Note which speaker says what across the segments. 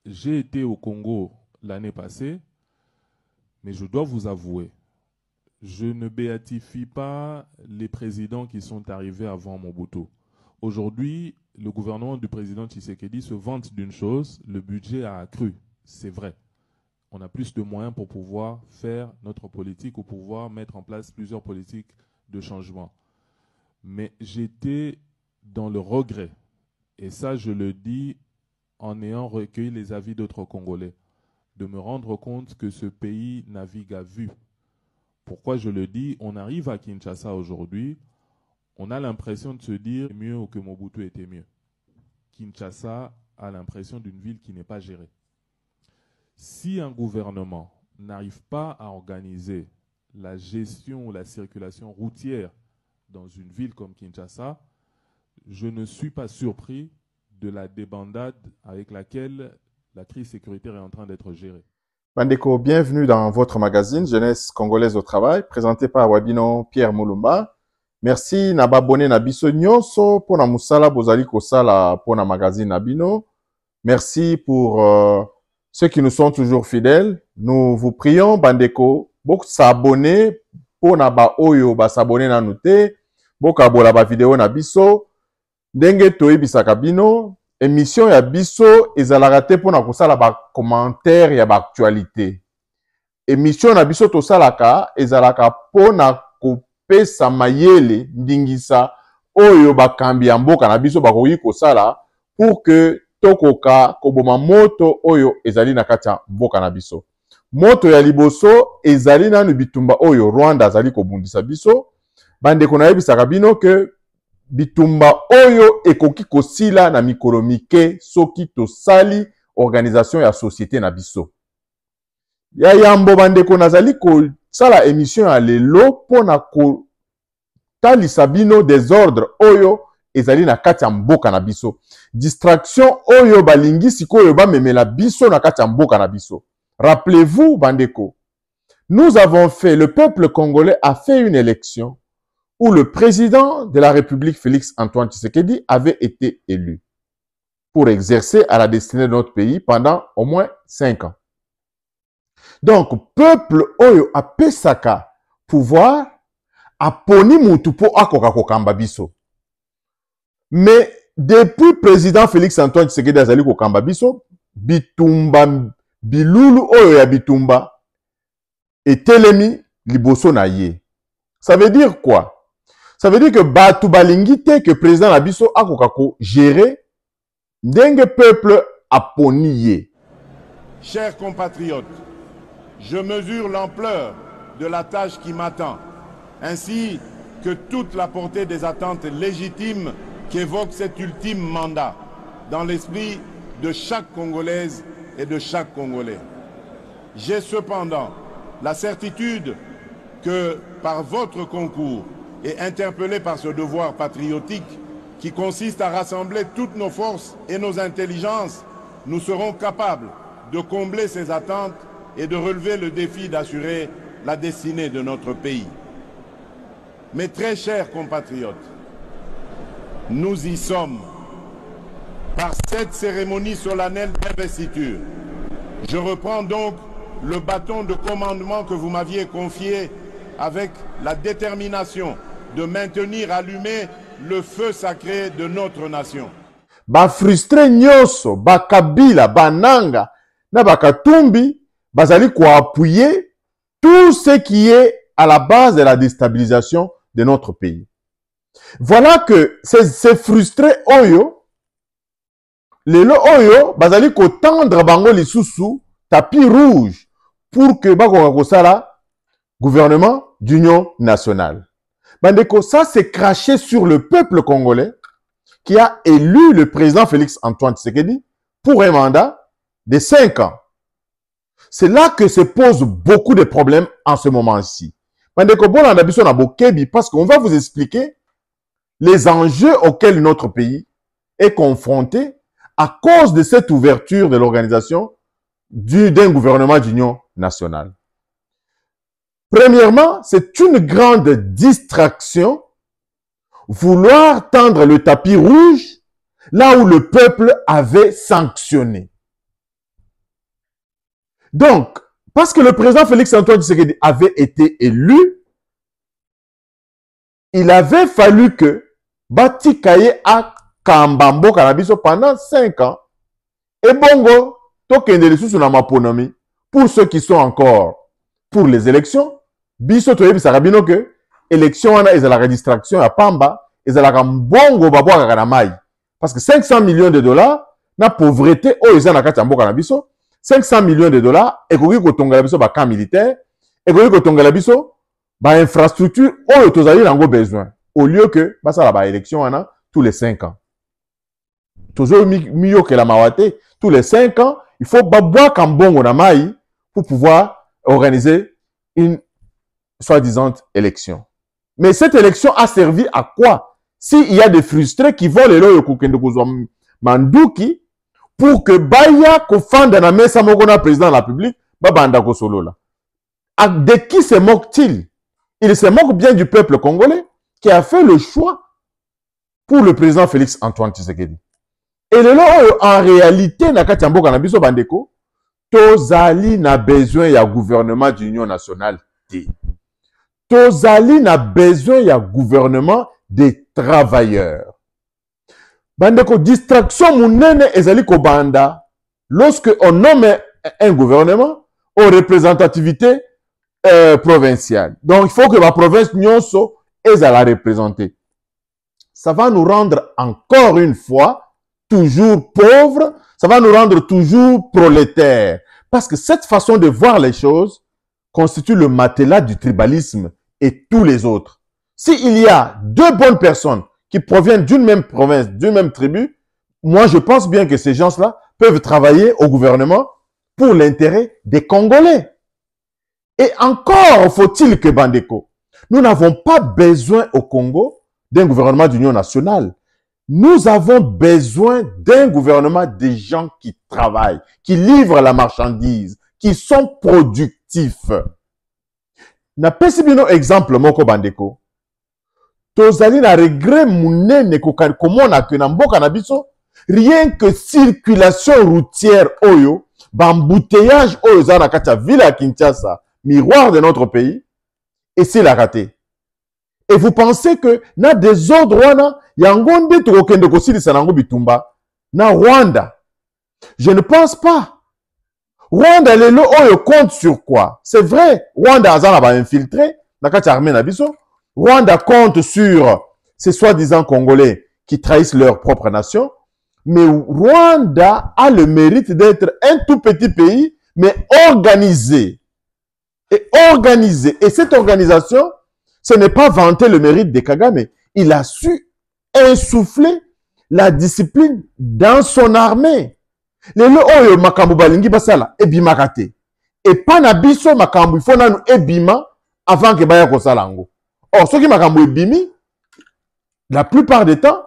Speaker 1: j'ai été au Congo l'année passée, mais je dois vous avouer, je ne béatifie pas les présidents qui sont arrivés avant Mobutu. Aujourd'hui, le gouvernement du président Tshisekedi se vante d'une chose, le budget a accru, c'est vrai. On a plus de moyens pour pouvoir faire notre politique ou pouvoir mettre en place plusieurs politiques de changement. Mais j'étais dans le regret, et ça je le dis en ayant recueilli les avis d'autres Congolais, de me rendre compte que ce pays navigue à vue. Pourquoi je le dis? On arrive à Kinshasa aujourd'hui, on a l'impression de se dire mieux que Mobutu était mieux. Kinshasa a l'impression d'une ville qui n'est pas gérée. Si un gouvernement n'arrive pas à organiser la gestion ou la circulation routière dans une ville comme Kinshasa, je ne suis pas surpris de la débandade avec laquelle la crise sécuritaire est en train d'être gérée.
Speaker 2: Bandeko, bienvenue dans votre magazine Jeunesse Congolaise au Travail, présenté par Wabino Pierre Moulumba. Merci na babone na biso nyonso pour na musala bozali kosala pour na magazine Nabino. Merci pour ceux qui nous sont toujours fidèles. Nous vous prions, Bandeko, beaucoup s'abonner pour na ba oyo ba s'abonner na noté, beaucoup abola ba vidéo na biso. Ndenge toyebisaka bino, émission ya biso ezalaka te pour na kosala ba commentaire ya ba actualité. Émission na biso tosalaka ezalaka pour na kopesa mayele ndingisa oyo bakambi ya mboka na biso bakoki kosala pour que tokoka koboma moto oyo ezali na kati ya mboka na biso. Moto ya liboso ezali nanu bitumba oyo Rwanda azali kobundisa biso. Bandeko nayebisaka bino ke bitumba oyo ekoki kosila na mikolo mike soki tosali organisation ya société na biso. Ya yambo bandeko nazali kosala émission ya lelo pona kotalisa bino désordre oyo ezali na kati ya mboka na biso. Distraction oyo balingi sikoyo bamemela biso na kati ya mboka na biso. Rappelez-vous bandeko, nous avons fait, le peuple congolais a fait une élection où le président de la République, Félix Antoine Tshisekedi, avait été élu pour exercer à la destinée de notre pays pendant au moins 5 ans. Donc, peuple oyo a pesaka pouvoir a poni mutu po akoka kokamba biso. Mais depuis président Félix Antoine Tshisekedi azali kokamba biso, bitumba bilulu oyo ya bitumba etelemi liboso na ye. Ça veut dire quoi? Ça veut dire que batu balingi te que président na biso akoka ko gérer ndenge peuple aponi ye.
Speaker 3: Chers compatriotes, je mesure l'ampleur de la tâche qui m'attend, ainsi que toute la portée des attentes légitimes qu'évoque cet ultime mandat, dans l'esprit de chaque Congolaise et de chaque Congolais. J'ai cependant la certitude que par votre concours et interpellé par ce devoir patriotique qui consiste à rassembler toutes nos forces et nos intelligences, nous serons capables de combler ces attentes et de relever le défi d'assurer la destinée de notre pays. Mes très chers compatriotes, nous y sommes. Par cette cérémonie solennelle d'investiture, je reprends donc le bâton de commandement que vous m'aviez confié avec la détermination de maintenir allumé le feu sacré de notre nation.
Speaker 2: Ba frustré nyoso, ba kabila, ba nanga, na ba katumbi, bazali ko appuyer tout ce qui est à la base de la déstabilisation de notre pays. Voilà que ces frustrés oyo, lelo oyo, bazali ko tendre bango lisusu, tapis rouge, pour que bako kosala gouvernement d'union nationale. Bandeko, ça c'est craché sur le peuple congolais qui a élu le président Félix Antoine Tshisekedi pour un mandat de 5 ans. C'est là que se posent beaucoup de problèmes en ce moment-ci. Bandeko, bon, on a besoin de Bokebi parce qu'on va vous expliquer les enjeux auxquels notre pays est confronté à cause de cette ouverture de l'organisation d'un gouvernement d'union nationale. Premièrement, c'est une grande distraction vouloir tendre le tapis rouge là où le peuple avait sanctionné. Donc, parce que le président Félix Antoine Tshisekedi avait été élu, il avait fallu que Bati Kaye a Kambambo Kanabiso pendant 5 ans. Et bongo, tokende les sous na maponomi, pour ceux qui sont encore pour les élections, biso toyebi sarabino que élection wana ezala distraction à Pamba, ezala mbongo babwa kaka mai. Parce que 500 millions de dollars na pauvreté o ezana kati ya mboka na biso, 500 millions de dollars ekoki kotonga biso ba camp militaire, ekoki kotonga biso ba infrastructure oyo tozali nango besoin au lieu que basala ba élection wana tous les 5 ans. Toujours mieux que la mawate, tous les 5 ans, il faut babwa kambongo na mai pour pouvoir organiser une soi-disant élection. Mais cette élection a servi à quoi? S'il y a des frustrés qui vont les lois manduki pour que Baya kofanda na mesa moko na président de la République, babanda ko solo là. De qui se moque-t-il? Il se moque bien du peuple congolais qui a fait le choix pour le président Félix Antoine Tshisekedi. Et le lot, en réalité, na kati mboka na biso bandeko, tozali na besoin ya gouvernement d'union nationale. Tozali na besoin ya gouvernement des travailleurs. Bandeko, distraction munene ezali ko banda lorsque on nomme un gouvernement aux représentativités provinciales. Donc, il faut que la province nyonso ezala représentée. Ça va nous rendre encore une fois toujours pauvres, ça va nous rendre toujours prolétaires. Parce que cette façon de voir les choses constitue le matelas du tribalisme et tous les autres. S'il y a 2 bonnes personnes qui proviennent d'une même province, d'une même tribu, moi je pense bien que ces gens-là peuvent travailler au gouvernement pour l'intérêt des Congolais. Et encore faut-il que Bandeko, nous n'avons pas besoin au Congo d'un gouvernement d'union nationale. Nous avons besoin d'un gouvernement des gens qui travaillent, qui livrent la marchandise, qui sont productifs. Na pesi bino exemple moko bandeko. Tozali na regret munene komona ke na mboka na biso, rien que circulation routière oyo, bambouteillage oyo za na kati ya ville ya Kinshasa, miroir de notre pays, et c'est la raté. Et vous pensez que na désordre wana yangonde tokende kosilisa nango bitumba na Rwanda? Je ne pense pas. Rwanda lelo oyo compte sur quoi? C'est vrai, Rwanda azana ba infiltré na kati armée na biso. Rwanda compte sur ces soi-disant Congolais qui trahissent leur propre nation. Mais Rwanda a le mérite d'être un tout petit pays, mais organisé. Et organisé. Et cette organisation, ce n'est pas vanter le mérite de Kagame. Il a su insuffler la discipline dans son armée. Lelo oyo makambo balingi basala ebima te. Et pas na biso makambo il faut nanu ebima avant que baya kosala ngo. Or ceux qui makambo ebimi la plupart du temps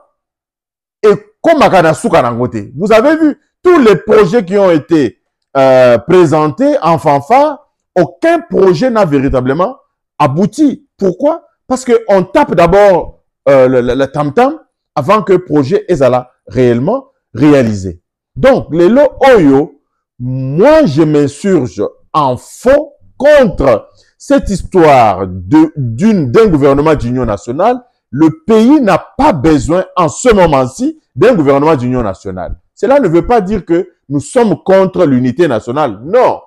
Speaker 2: et comme makana suka nango te. Vous avez vu tous les projets qui ont été présentés en fanfare, aucun projet n'a véritablement abouti. Pourquoi? Parce qu'on tape d'abord le tam-tam avant que le projet ezala réellement réalisé. Donc, les lots Oyo, moi je m'insurge en faux contre cette histoire d'un gouvernement d'union nationale. Le pays n'a pas besoin en ce moment-ci d'un gouvernement d'union nationale. Cela ne veut pas dire que nous sommes contre l'unité nationale. Non.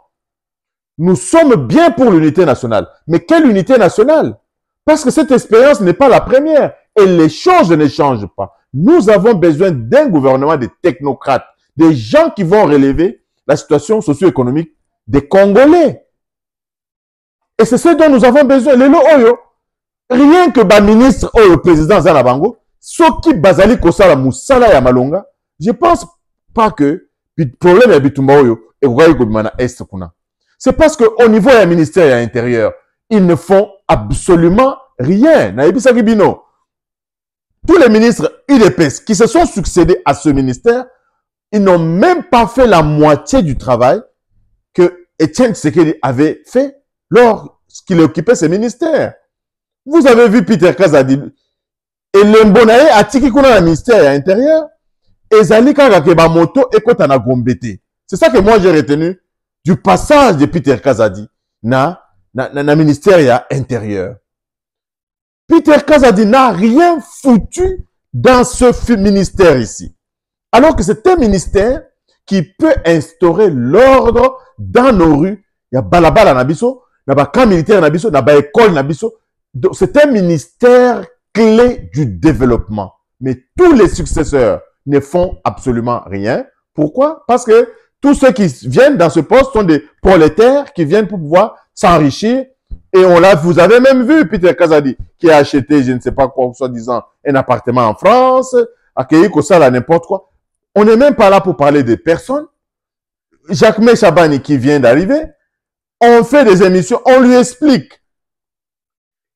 Speaker 2: Nous sommes bien pour l'unité nationale. Mais quelle unité nationale? Parce que cette expérience n'est pas la première. Et les choses ne changent pas. Nous avons besoin d'un gouvernement de technocrates, des gens qui vont relever la situation socio-économique des Congolais. Et c'est ce dont nous avons besoin. Les lots Oyo, rien que le ministre ou le président Zanabango, ceux qui bazali kosala musala ya malonga, je pense pas que le problème est Bitumba Oyo et Goumana Est kuna. C'est parce qu'au niveau du ministère de l'Intérieur, ils ne font absolument rien. Tous les ministres UDPS qui se sont succédés à ce ministère, ils n'ont même pas fait la moitié du travail que Etienne Tshisekedi avait fait lorsqu'il occupait ce ministère. Vous avez vu Peter Kazadi et l'Embonaye a tiki kuna le ministère de l'Intérieur et Zali Kagakeba Moto et Kotana Gombete. C'est ça que moi j'ai retenu du passage de Peter Kazadi na ministère ya intérieur. Peter Kazadi n'a rien foutu dans ce ministère ici. Alors que c'est un ministère qui peut instaurer l'ordre dans nos rues. Il y a balabala nabiso, il y a camp militaire nabiso, il y a école nabiso. C'est un ministère clé du développement. Mais tous les successeurs ne font absolument rien. Pourquoi? Parce que tous ceux qui viennent dans ce poste sont des prolétaires qui viennent pour pouvoir s'enrichir. Et vous avez même vu Peter Kazadi qui a acheté, je ne sais pas quoi, soi-disant, un appartement en France, accueilli comme ça, là, n'importe quoi. On n'est même pas là pour parler des personnes. Jacques Chabani qui vient d'arriver, on fait des émissions, on lui explique.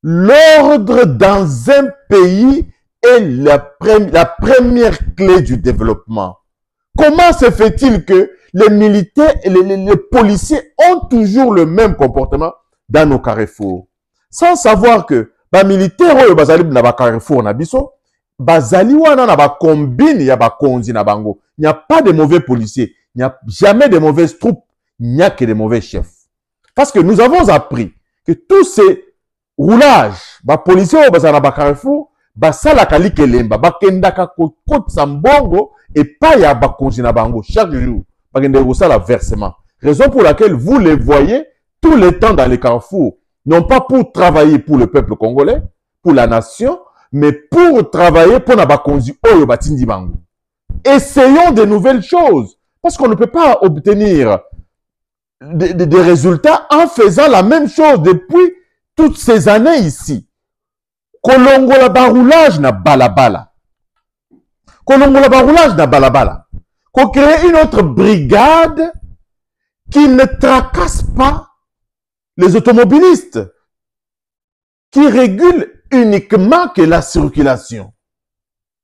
Speaker 2: L'ordre dans un pays est la première clé du développement. Comment se fait-il que les militaires et les policiers ont toujours le même comportement dans nos carrefours? Sans savoir que les militaires oyo bazali na ba carrefour na biso, bazali wana na ba combine ya ba konzi na bango. Il n'y a pas de mauvais policiers, il n'y a jamais de mauvaises troupes, il n'y a que de mauvais chefs. Parce que nous avons appris que tous ces roulages, ba policiers oyo bazali na ba carrefour, basala kali kelemba, bakendaka kokotsa mbongo et pas ya ba konzi na bango chaque jour. Bakendeka ça la versement. Raison pour laquelle vous les voyez tout le temps dans les carrefours, non pas pour travailler pour le peuple congolais, pour la nation, mais pour travailler pour Nabakonzi Oyo Batindi Bango. Essayons de nouvelles choses, parce qu'on ne peut pas obtenir des résultats en faisant la même chose depuis toutes ces années ici. Kolongola baroulage na balabala. Kolongola baroulage na balabala. Qu'on crée une autre brigade qui ne tracasse pas les automobilistes, qui régulent uniquement que la circulation.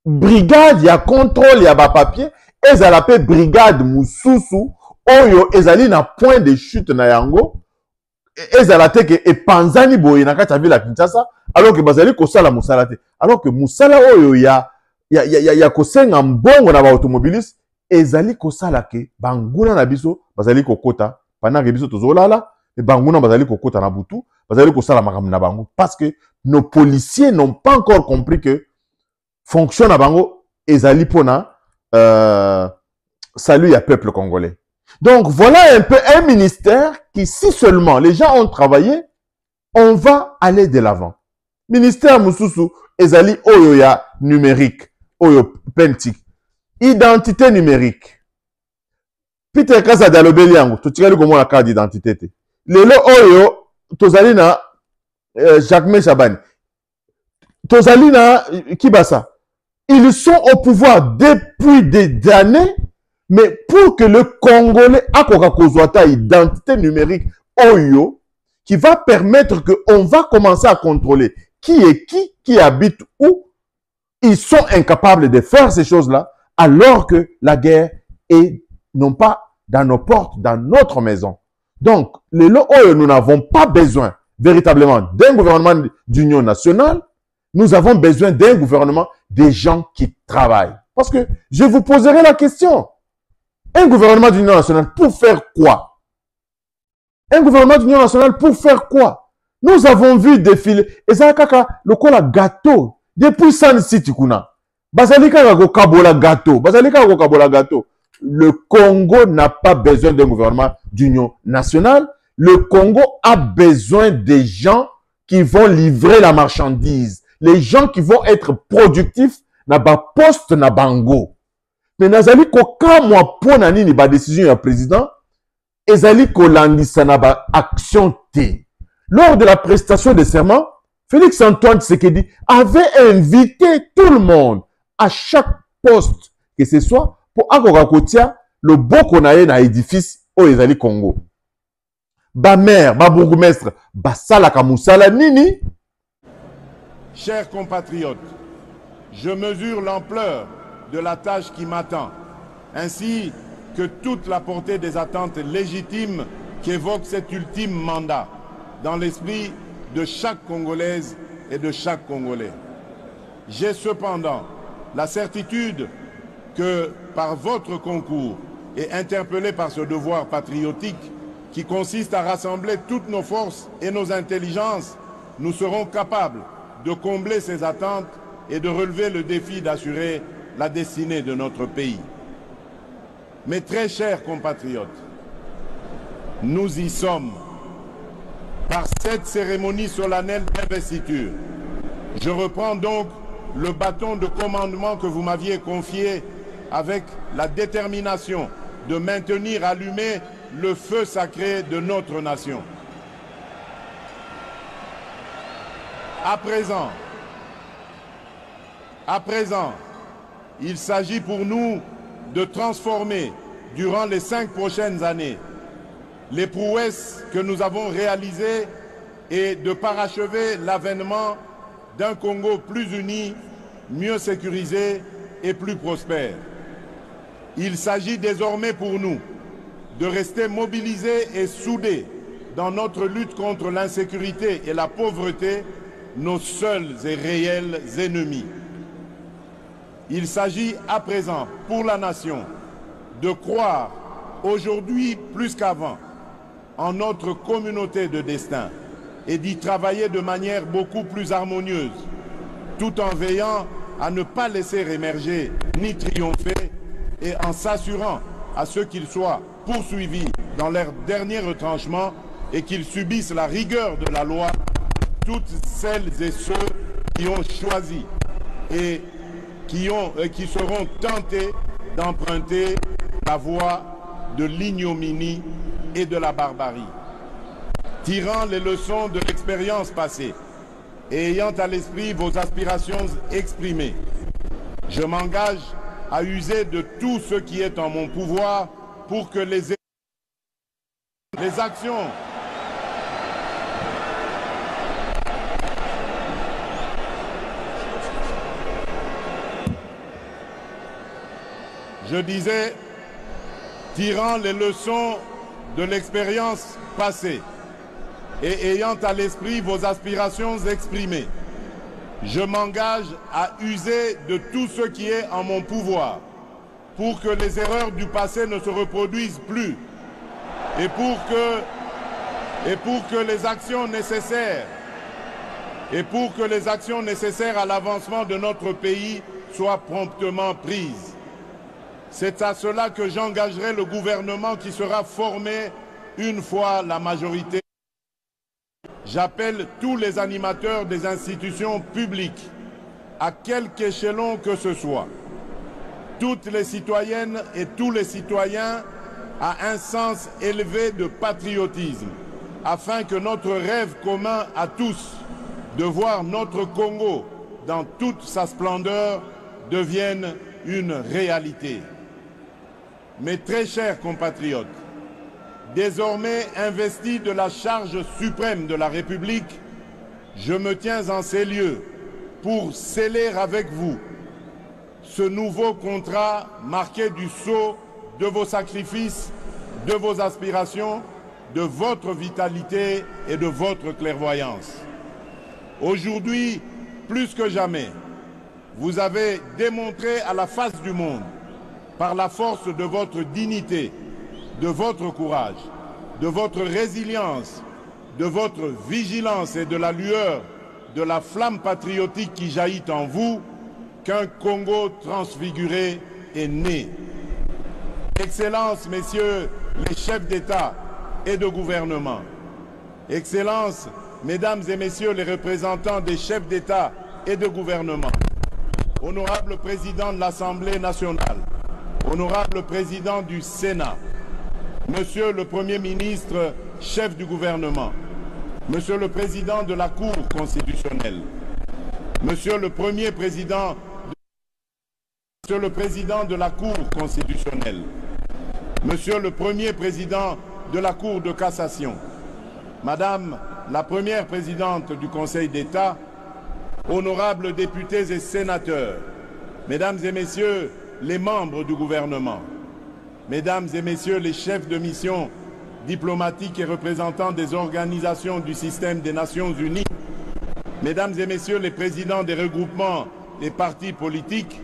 Speaker 2: Brigade, il y a contrôle, il y a bas papier, et ça l'appelle brigade Moussousou, oyo ezali na point de chute na yango, et ça la teke et panzani boye na kati la Kinshasa, alors que bazali kosala musala te. Alors que musala oyo ya kosenga mbongo na ba automobiliste, ezali kosala ke banguna na biso bazali kokota pendant que biso tozolala. Et banguna bazali kokota na butu, bazali kosala makambo na bango parce que nos policiers n'ont pas encore compris que fonction na bango ezali pona salut à peuple congolais. Donc voilà un peu un ministère qui, si seulement les gens ont travaillé, on va aller de l'avant. Ministère Moussousou ezali oyo ya numérique, oyo pentik, identité numérique. Peter Kazadi alobeli yango, totikali komona carte d'identité te. Lelo oyo tozali na Jacques Chabani, tozali na Kibasa, ils sont au pouvoir depuis des années, mais pour que le Congolais akoka kozwata identité numérique oyo qui va permettre que on va commencer à contrôler qui est qui habite où, ils sont incapables de faire ces choses-là alors que la guerre est non pas dans nos portes, dans notre maison. Donc, nous n'avons pas besoin véritablement d'un gouvernement d'union nationale. Nous avons besoin d'un gouvernement des gens qui travaillent. Parce que je vous poserai la question. Un gouvernement d'union nationale pour faire quoi? Un gouvernement d'union nationale pour faire quoi? Nous avons vu défiler. Et ça, le cola gâteau. Depuis San City, Bazalika go kabola gâteau. Bazalika go kabola gâteau. Le Congo n'a pas besoin d'un gouvernement d'union nationale. Le Congo a besoin des gens qui vont livrer la marchandise. Les gens qui vont être productifs na ba poste na bango. Mais nazali ko kamwa pona nini ba décision ya président, ezali ko landisa na ba action te. Lors de la prestation de serment, Félix Antoine Tshisekedi avait invité tout le monde à chaque poste que ce soit pour akoka kotia le boko na ye na édifice o ezali Congo. Ba maire, ba bourgmestre, ba sala ka musala nini?
Speaker 3: Chers compatriotes, je mesure l'ampleur de la tâche qui m'attend, ainsi que toute la portée des attentes légitimes qu'évoque cet ultime mandat dans l'esprit de chaque Congolaise et de chaque Congolais. J'ai cependant la certitude que par votre concours et interpellé par ce devoir patriotique, qui consiste à rassembler toutes nos forces et nos intelligences, nous serons capables de combler ces attentes et de relever le défi d'assurer la destinée de notre pays. Mes très chers compatriotes, nous y sommes. Par cette cérémonie solennelle d'investiture, je reprends donc le bâton de commandement que vous m'aviez confié avec la détermination de maintenir allumé le feu sacré de notre nation. À présent, il s'agit pour nous de transformer durant les 5 prochaines années les prouesses que nous avons réalisées et de parachever l'avènement d'un Congo plus uni, mieux sécurisé et plus prospère. Il s'agit désormais pour nous de rester mobilisés et soudés dans notre lutte contre l'insécurité et la pauvreté, nos seuls et réels ennemis. Il s'agit à présent pour la nation de croire aujourd'hui plus qu'avant en notre communauté de destin et d'y travailler de manière beaucoup plus harmonieuse, tout en veillant à ne pas laisser émerger ni triompher et en s'assurant à ceux qu'ils soient poursuivis dans leur dernier retranchement et qu'ils subissent la rigueur de la loi, toutes celles et ceux qui ont choisi et qui seront tentés d'emprunter la voie de l'ignominie et de la barbarie. Tirant les leçons de l'expérience passée et ayant à l'esprit vos aspirations exprimées, je m'engage à user de tout ce qui est en mon pouvoir pour que les actions je disais, tirant les leçons de l'expérience passée et ayant à l'esprit vos aspirations exprimées, je m'engage à user de tout ce qui est en mon pouvoir pour que les erreurs du passé ne se reproduisent plus et pour que les actions nécessaires à l'avancement de notre pays soient promptement prises. C'est à cela que j'engagerai le gouvernement qui sera formé une fois la majorité. J'appelle tous les animateurs des institutions publiques, à quelque échelon que ce soit, toutes les citoyennes et tous les citoyens à un sens élevé de patriotisme, afin que notre rêve commun à tous de voir notre Congo dans toute sa splendeur devienne une réalité. Mes très chers compatriotes, désormais investi de la charge suprême de la République, je me tiens en ces lieux pour sceller avec vous ce nouveau contrat marqué du sceau de vos sacrifices, de vos aspirations, de votre vitalité et de votre clairvoyance. Aujourd'hui, plus que jamais, vous avez démontré à la face du monde, par la force de votre dignité, de votre courage, de votre résilience, de votre vigilance et de la lueur de la flamme patriotique qui jaillit en vous, qu'un Congo transfiguré est né. Excellences, messieurs les chefs d'État et de gouvernement, Excellences, mesdames et messieurs les représentants des chefs d'État et de gouvernement, honorable président de l'Assemblée nationale, honorable président du Sénat, monsieur le Premier ministre, chef du gouvernement, monsieur le président de la Cour constitutionnelle, monsieur le premier président de la Cour constitutionnelle, monsieur le premier président de la Cour de cassation, madame la première présidente du Conseil d'État, honorables députés et sénateurs, mesdames et messieurs les membres du gouvernement, mesdames et messieurs les chefs de mission diplomatiques et représentants des organisations du système des Nations Unies, mesdames et messieurs les présidents des regroupements et partis politiques,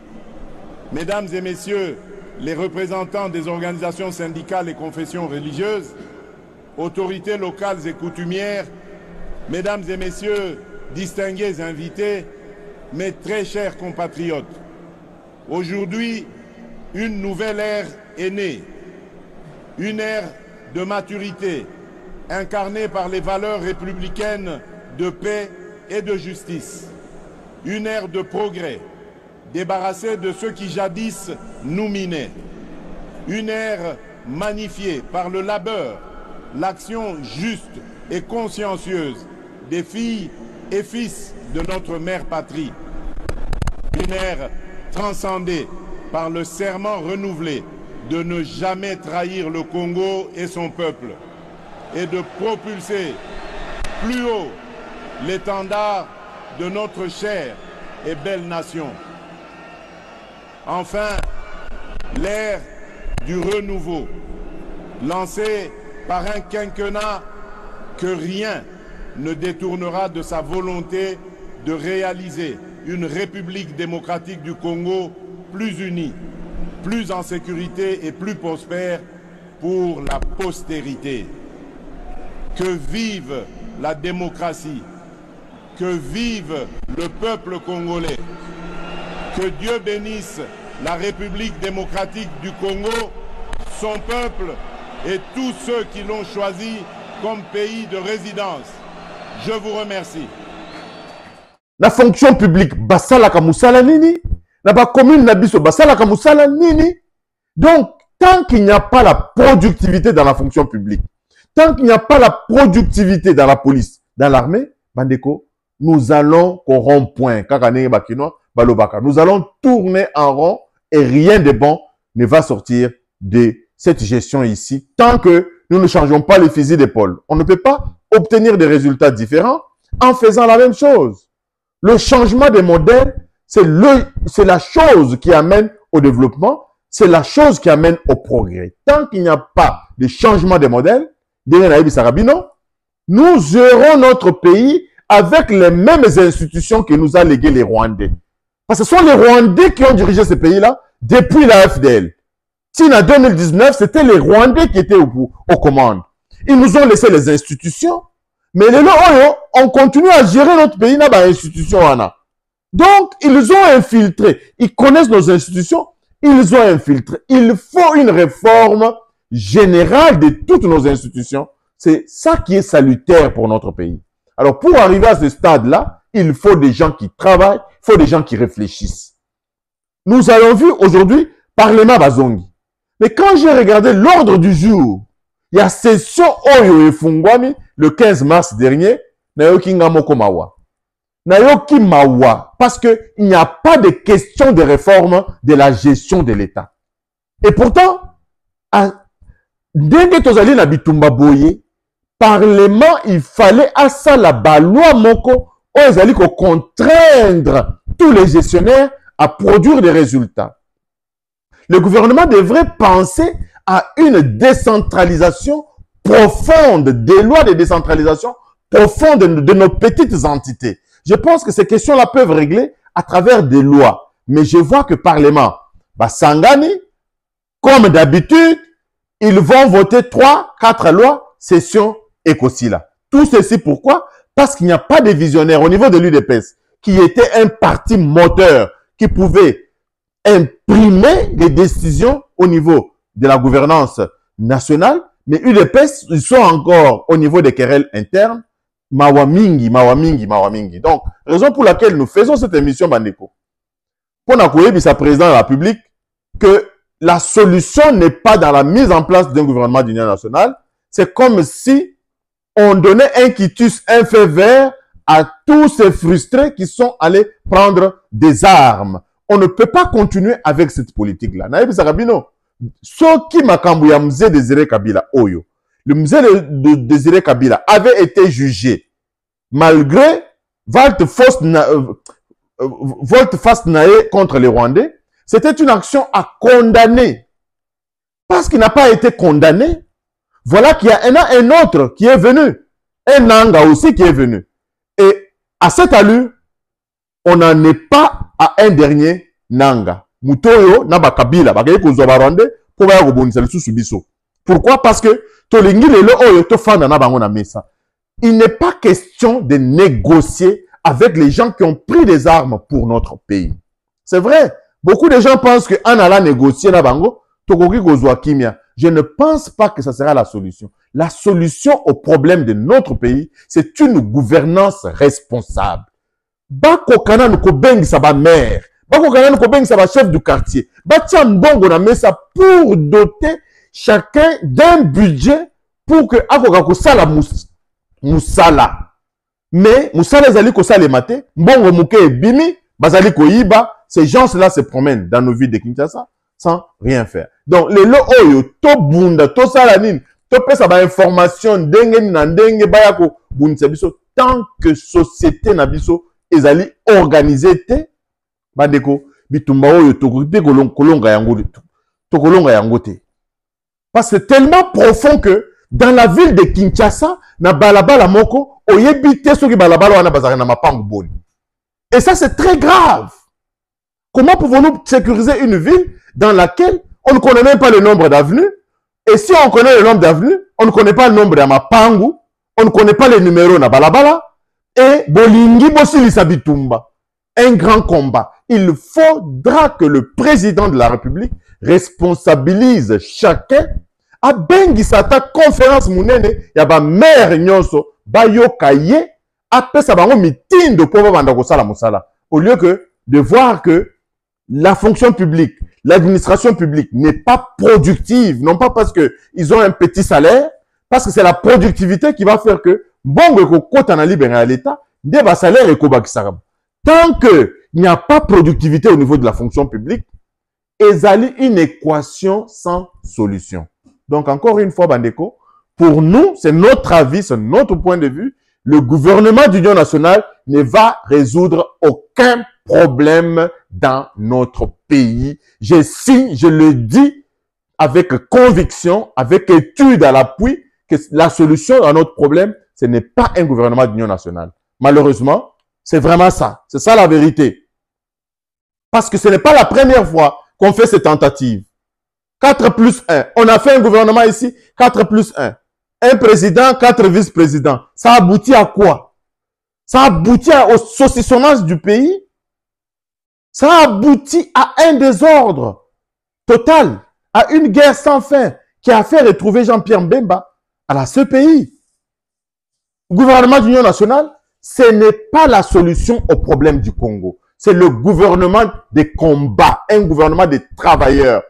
Speaker 3: mesdames et messieurs les représentants des organisations syndicales et confessions religieuses, autorités locales et coutumières, mesdames et messieurs, distingués invités, mes très chers compatriotes, aujourd'hui, une nouvelle ère est née, une ère de maturité, incarnée par les valeurs républicaines de paix et de justice, une ère de progrès, débarrassée de ceux qui jadis nous minaient, une ère magnifiée par le labeur, l'action juste et consciencieuse des filles et fils de notre mère patrie, une ère transcendée par le serment renouvelé de ne jamais trahir le Congo et son peuple et de propulser plus haut l'étendard de notre chère et belle nation. Enfin, l'ère du renouveau, lancée par un quinquennat que rien ne détournera de sa volonté de réaliser une République démocratique du Congo plus unie, plus en sécurité et plus prospère pour la postérité. Que vive la démocratie, que vive le peuple congolais, que Dieu bénisse la République démocratique du Congo, son peuple et tous ceux qui l'ont choisi comme pays de résidence. Je vous remercie.
Speaker 2: La fonction publique, basala kamusala nini? Na ba commune na biso, basala kamusala nini? Donc, tant qu'il n'y a pas la productivité dans la fonction publique, tant qu'il n'y a pas la productivité dans la police, dans l'armée, bandeko, nous allons au rond-point. Nous allons tourner en rond et rien de bon ne va sortir de cette gestion ici tant que nous ne changeons pas les fusils d'épaule. On ne peut pas obtenir des résultats différents en faisant la même chose. Le changement des modèles, c'est la chose qui amène au développement, c'est la chose qui amène au progrès. Tant qu'il n'y a pas de changement des modèles, nous gérons notre pays avec les mêmes institutions que nous a léguées les Rwandais. Parce que ce sont les Rwandais qui ont dirigé ce pays-là depuis la FDL. Si en 2019, c'était les Rwandais qui étaient aux commandes. Ils nous ont laissé les institutions, mais les Oyo, on continue à gérer notre pays dans les institutions. Donc, ils ont infiltré. Ils connaissent nos institutions, ils ont infiltré. Il faut une réforme générale de toutes nos institutions. C'est ça qui est salutaire pour notre pays. Alors, pour arriver à ce stade-là, il faut des gens qui travaillent, il faut des gens qui réfléchissent. Nous avons vu aujourd'hui Parlement Bazongi. Mais quand j'ai regardé l'ordre du jour, il y a session Oyo et Fungwami le 15 mars dernier, Nayoki Ngamoko Mawa. Nayoki Mawa, parce qu'il n'y a pas de question de réforme de la gestion de l'État. Et pourtant, dès que Tozali na Bitumba Boye, Parlement, il fallait à ça la loi Moko, Ozali ko contraindre tous les gestionnaires à produire des résultats. Le gouvernement devrait penser à une décentralisation profonde, des lois de décentralisation profonde de nos petites entités. Je pense que ces questions-là peuvent régler à travers des lois. Mais je vois que le Parlement, Sangani, comme d'habitude, ils vont voter 3-4 lois, session Ekosila. Tout ceci pourquoi? Parce qu'il n'y a pas de visionnaire au niveau de l'UDPS, qui était un parti moteur, qui pouvait imprimer des décisions au niveau de la gouvernance nationale, mais UDPS, ils sont encore au niveau des querelles internes, mawamingi. Donc, raison pour laquelle nous faisons cette émission, Bandeko, pour nous sa président de la République, que la solution n'est pas dans la mise en place d'un gouvernement d'union nationale, c'est comme si on donnait un quitus, un feu vert à tous ces frustrés qui sont allés prendre des armes. On ne peut pas continuer avec cette politique-là. Ce qui m'a cambié, Mzee Désiré Kabila, Oyo. Le Mzee de Désiré Kabila avait été jugé malgré volte-face naé contre les Rwandais. C'était une action à condamner. Parce qu'il n'a pas été condamné, voilà qu'il y a un autre qui est venu. Un Nanga aussi qui est venu. Et à cette allure, on n'en est pas à un dernier Nanga. Mutoyo, Naba Kabila, Pourquoi? Parce que tolingi lelo oyo tofanda na bango na mesa. Il n'est pas question de négocier avec les gens qui ont pris des armes pour notre pays. C'est vrai. Beaucoup de gens pensent que en allant négocier na bango, tokoki kozwa kimia. Je ne pense pas que ça sera la solution. La solution au problème de notre pays, c'est une gouvernance responsable. Bako kana nuko bengi sa ba maire. Bako kana nuko bengi sa ba chef du quartier. Batia mbongo na mesa pour doter chacun d'un budget pour que akoka kosala musala. Mais musala ezali kosala mate, mbongo muke ebimi, bazali koyiba, ces gens-là se promènent dans nos villes de Kinshasa sans rien faire. Donc les lo oyo to bunda to sala nini, to pesa ba information ndenge na ndenge baya ko bunisa biso tant que société na biso ezali organisé te bandeko bitumba oyo tokoki kolonga yango to kolonga yango te. Parce que c'est tellement profond que dans la ville de Kinshasa na balabala moko oyebi te soki balabala wana bazaka na mapangu boni. Et ça c'est très grave. Comment pouvons-nous sécuriser une ville dans laquelle on ne connaît même pas le nombre d'avenues? Et si on connaît le nombre d'avenues, on ne connaît pas le nombre de mapangu, on ne connaît pas les numéros na balabala. Et bolingi bosilisa bitumba. Un grand combat. Il faudra que le président de la République responsabilise chacun à bengi sata conférence munene ya ba maire nyonso ba yokaye apesa bango mitindo po banda kosala musala. Au lieu que de voir que la fonction publique, l'administration publique n'est pas productive, non pas parce qu'ils ont un petit salaire, parce que c'est la productivité qui va faire que bon kota na libérer à l'État, des salaire et kobakisarab. Tant qu'il n'y a pas productivité au niveau de la fonction publique, ezali une équation sans solution. Donc encore une fois, Bandeko, pour nous, c'est notre avis, c'est notre point de vue, le gouvernement d'Union nationale ne va résoudre aucun problème dans notre pays. Je le dis avec conviction, avec étude à l'appui, que la solution à notre problème, ce n'est pas un gouvernement d'Union nationale. Malheureusement, c'est vraiment ça. C'est ça la vérité. Parce que ce n'est pas la première fois qu'on fait ces tentatives. 4+1. On a fait un gouvernement ici, 4+1. Un président, 4 vice-présidents. Ça aboutit à quoi? Ça aboutit au saucissonnage du pays. Ça aboutit à un désordre total, à une guerre sans fin qui a fait retrouver Jean-Pierre Mbemba à ce pays. Le gouvernement d'Union nationale, ce n'est pas la solution au problème du Congo. C'est le gouvernement des combats, un gouvernement des travailleurs.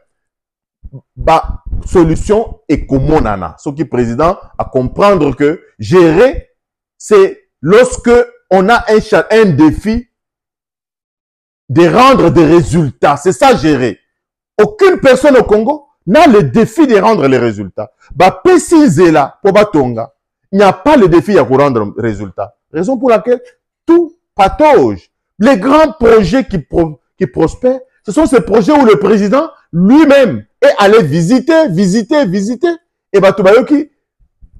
Speaker 2: Bah, solution écomonana. Ce qui est président à comprendre que gérer, c'est lorsque on a un défi de rendre des résultats. C'est ça gérer. Aucune personne au Congo n'a le défi de rendre les résultats. Bah, Pesizela, Pobatonga, il n'y a pas le défi à rendre les résultats. Raison pour laquelle tout patauge. Les grands projets qui prospèrent, ce sont ces projets où le président lui-même est allé visiter. Et Batubayoki,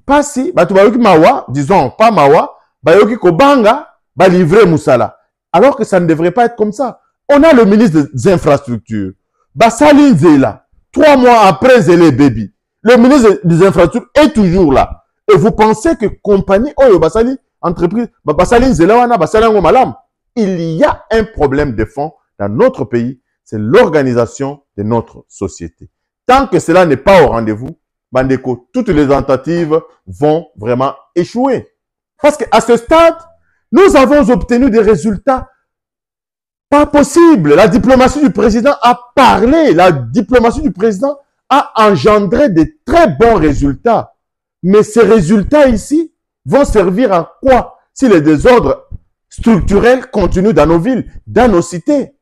Speaker 2: pas si, Batubayoki Mawa, disons pas Mawa, Bayoki Kobanga, va livrer Moussala. Alors que ça ne devrait pas être comme ça. On a le ministre des Infrastructures. Bassali Zela, 3 mois après Zélé Baby. Le ministre des Infrastructures est toujours là. Et vous pensez que compagnie, oh, Bassali, entreprise, Bassali Zela wana, Bassali Malam, il y a un problème de fond dans notre pays, c'est l'organisation de notre société. Tant que cela n'est pas au rendez-vous, Bandeko, toutes les tentatives vont vraiment échouer. Parce qu'à ce stade, nous avons obtenu des résultats pas possibles. La diplomatie du président a parlé, la diplomatie du président a engendré de très bons résultats. Mais ces résultats ici vont servir à quoi si les désordres structurels continuent dans nos villes, dans nos cités?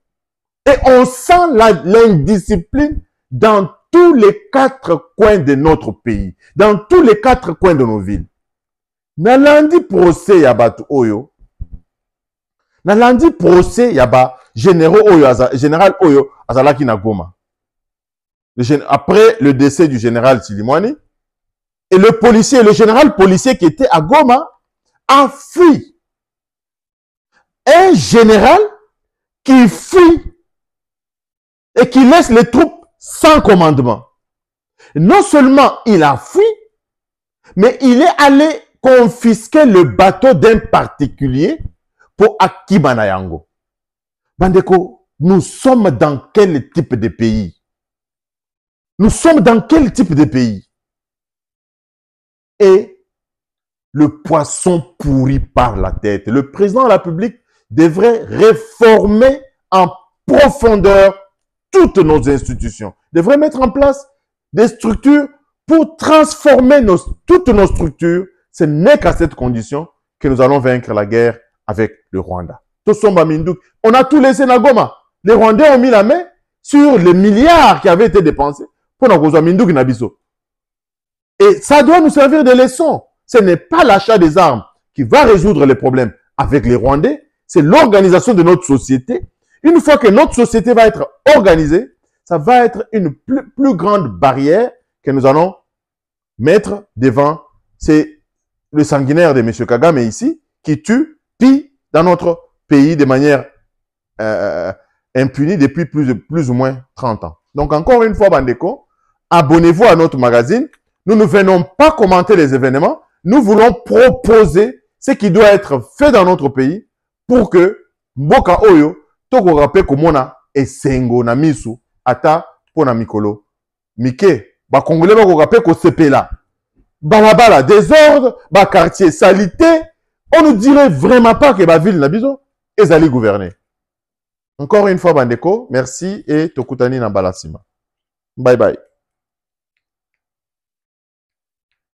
Speaker 2: Et on sent l'indiscipline dans tous les 4 coins de notre pays, dans tous les 4 coins de nos villes. Nalandi procès yabatu oyo, nalandi procès yaba général oyo azalaki na Goma. Après le décès du général Tilimwani, et le général policier qui était à Goma a fui. Un général qui fuit et qui laisse les troupes sans commandement. Non seulement il a fui, Mais il est allé confisquer le bateau d'un particulier pour Akibana Yango. Bandeko, nous sommes dans quel type de pays? Nous sommes dans quel type de pays? Et le poisson pourri par la tête. Le président de la République devrait réformer en profondeur toutes nos institutions. Devrait mettre en place des structures pour transformer toutes nos structures. Ce n'est qu'à cette condition que nous allons vaincre la guerre avec le Rwanda. On a tout laissé Nagoma. Les Rwandais ont mis la main sur les milliards qui avaient été dépensés pour Nagoma Nabiso. Et ça doit nous servir de leçon. Ce n'est pas l'achat des armes qui va résoudre les problèmes avec les Rwandais. C'est l'organisation de notre société. Une fois que notre société va être organisée, ça va être une plus grande barrière que nous allons mettre devant. C'est le sanguinaire de M. Kagame ici qui tue, pille dans notre pays de manière impunie depuis plus ou moins 30 ans. Donc encore une fois, Bandeko, abonnez-vous à notre magazine. Nous ne venons pas commenter les événements. Nous voulons proposer ce qui doit être fait dans notre pays pour que Mboka Oyo, Toko Rape Komona et Sengo na misu ata pona mikolo. Mike, ba Congolais ba Rape ko sepela. Balabala, désordre, ba quartier, salité. On ne dirait vraiment pas que la ville Nabiso est allée gouverner. Encore une fois, Bandeko, merci et Tokutani na Balasima. Bye bye.